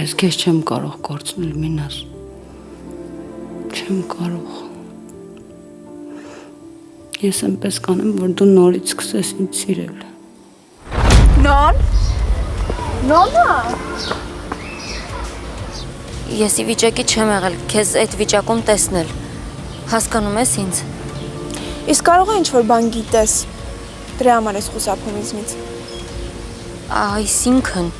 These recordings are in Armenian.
Ես քեզ չեմ կարող կորցնել, Մինաս։ Չեմ կարող։ Ես այնպես կանեմ, որ դու նորից սկսես ինձ սիրել։ Նոն։ Նոնա։ Ես ի վիճակի չեմ եղել քեզ այդ վիճակում տեսնել։ Հասկանում ես ինձ։ Իսկ կարող է ինչ-որ բան գիտես։ Դրա համար ես խուսափում ինձնից։ Այսինքն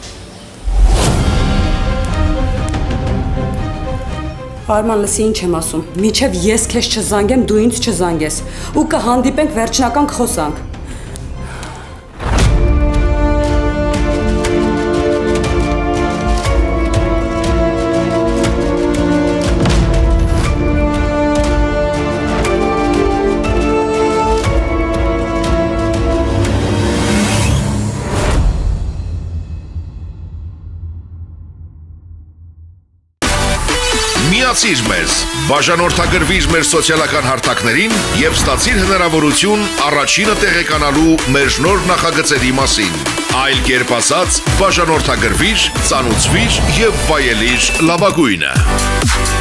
Արման, լսի ինչ եմ ասում։ Մինչև ես քեզ չզանգեմ, դու ինձ չզանգես։ Ու կհանդիպենք վերջնական կխոսանք։ Միացիր մեզ, բաժանորդագրվիր մեր սոցիալական հարթակներին և ստացիր հնարավորություն առաջինը տեղեկանալու մեր նոր նախագծերի մասին։ Այլ կերպ ասած, բաժանորդագրվիր, ծանուցվիր և վայելիր լավագույնը։